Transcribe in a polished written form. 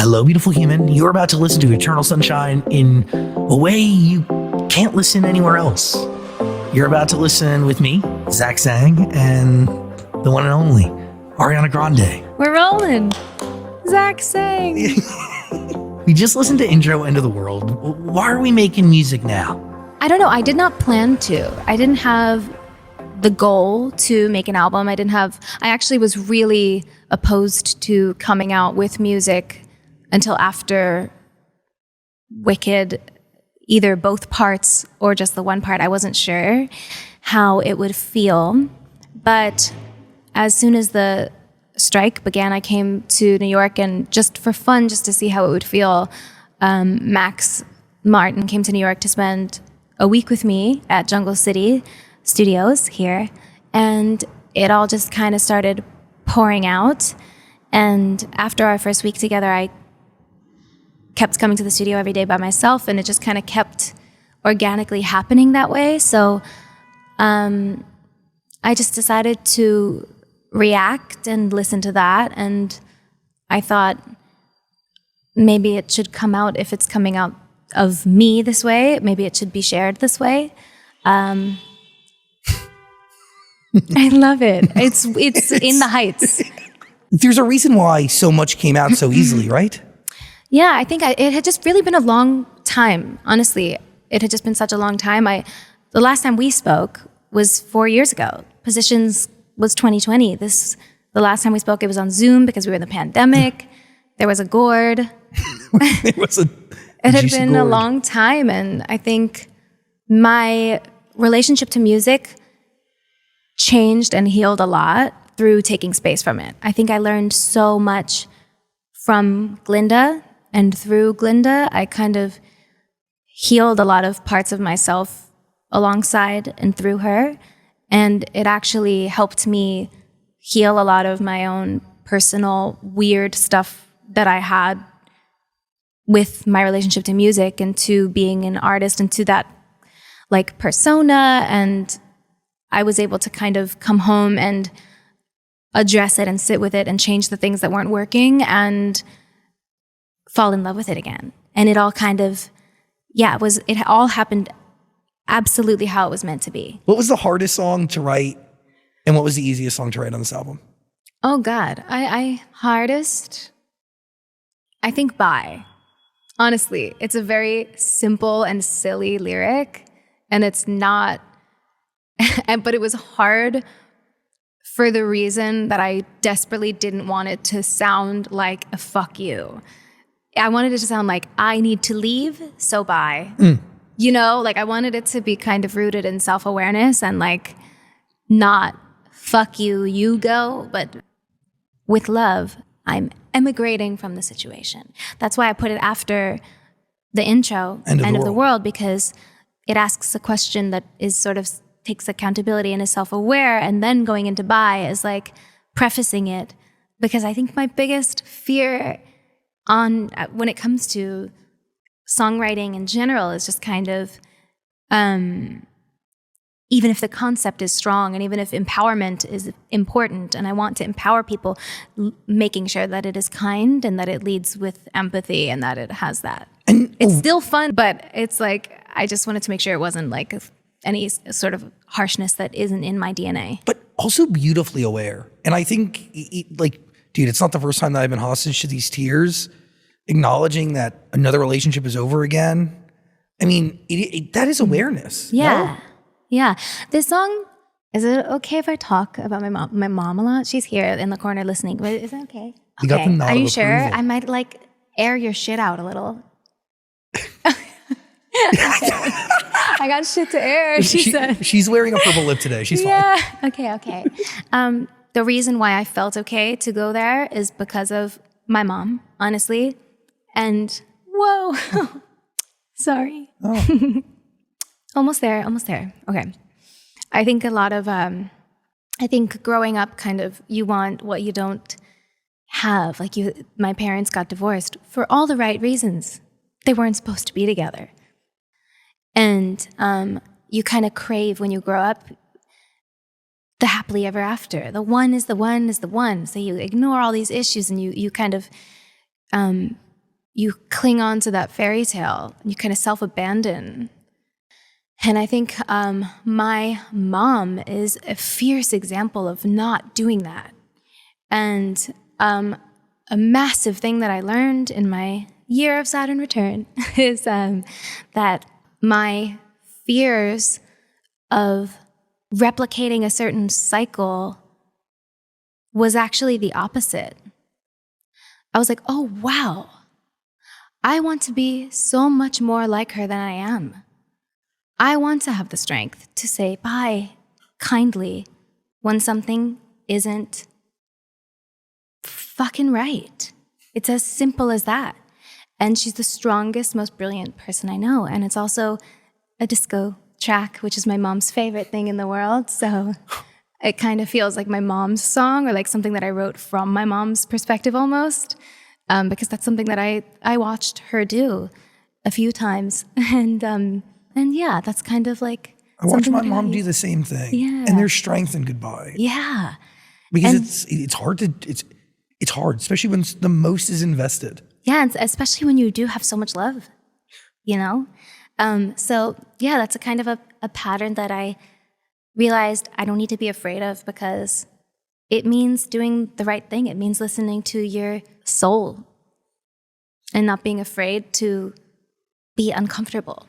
Hello, beautiful human. You're about to listen to Eternal Sunshine in a way you can't listen anywhere else. You're about to listen with me, Zach Sang, and the one and only Ariana Grande. We're rolling. Zach Sang. We just listened to Intro End of the World. Why are we making music now? I don't know. I did not plan to. I didn't have the goal to make an album. I actually was really opposed to coming out with music until after Wicked, either both parts or just the one part. I wasn't sure how it would feel. But as soon as the strike began, I came to New York, and just for fun, just to see how it would feel, Max Martin came to New York to spend a week with me at Jungle City Studios here, and it all just kind of started pouring out. And after our first week together, I kept coming to the studio every day by myself, and it just kind of kept organically happening that way. So I just decided to react and listen to that, and I thought maybe it should come out. If it's coming out of me this way, maybe it should be shared this way. I love it. It's in the heights. There's a reason why so much came out so easily, right? Yeah, I think it had just really been a long time. Honestly, it had just been such a long time. The last time we spoke was 4 years ago. Positions was 2020. The last time we spoke, it was on Zoom because we were in the pandemic. There was a gourd. It had been a long time, and I think my relationship to music changed and healed a lot through taking space from it. I think I learned so much from Glinda, and through Glinda, I kind of healed a lot of parts of myself alongside and through her. And it actually helped me heal a lot of my own personal weird stuff that I had with my relationship to music and to being an artist and to that like persona. And I was able to kind of come home and address it and sit with it and change the things that weren't working and fall in love with it again. And it all kind of, it all happened absolutely how it was meant to be. What was the hardest song to write, and what was the easiest song to write on this album? Oh God, hardest, I think Bye. Honestly, it's a very simple and silly lyric, and it's not, but it was hard for the reason that I desperately didn't want it to sound like a fuck you. I wanted it to sound like, I need to leave, so bye. You know, like I wanted it to be kind of rooted in self-awareness and like not fuck you, you go, but with love, I'm emigrating from the situation. That's why I put it after the intro, End of the World, because it asks a question that is sort of takes accountability and is self-aware, and then going into Bye is like prefacing it, because I think my biggest fear when it comes to songwriting in general is just kind of, even if the concept is strong and even if empowerment is important and I want to empower people, making sure that it is kind and that it leads with empathy and that it has that. And it's still fun, but it's like, I just wanted to make sure it wasn't like any sort of harshness that isn't in my DNA. But also beautifully aware. And I think, dude, it's not the first time that I've been hostage to these tears. Acknowledging that another relationship is over again. I mean, that is awareness. Yeah. No? Yeah. This song, is it okay if I talk about my mom a lot? She's here in the corner listening. But is it okay? You got the nod Are you of sure? approval. I might like air your shit out a little. I got shit to air, she said. She's wearing a purple lip today. She's fine. Okay. The reason why I felt okay to go there is because of my mom, honestly. And whoa, sorry. Oh. Almost there. Okay. I think a lot of, I think growing up kind of, you want what you don't have. Like my parents got divorced for all the right reasons. They weren't supposed to be together. And you kind of crave when you grow up the happily ever after. The one is the one is the one. So you ignore all these issues and you kind of you cling on to that fairy tale. You kind of self-abandon. And I think my mom is a fierce example of not doing that. And a massive thing that I learned in my year of Saturn return is that my fears of replicating a certain cycle was actually the opposite. I was like, oh, wow, I want to be so much more like her than I am. I want to have the strength to say bye kindly when something isn't fucking right. It's as simple as that. And she's the strongest, most brilliant person I know. And it's also a disco track, which is my mom's favorite thing in the world. So it kind of feels like my mom's song, or like something that I wrote from my mom's perspective almost, because that's something that I watched her do a few times. And yeah, that's kind of like I watched my mom do the same thing. Yeah. And there's strength in goodbye. Yeah. Because it's hard, especially when the most is invested. Yeah, and especially when you do have so much love, you know? So yeah, that's a kind of a pattern that I realized I don't need to be afraid of, because it means doing the right thing. It means listening to your soul and not being afraid to be uncomfortable.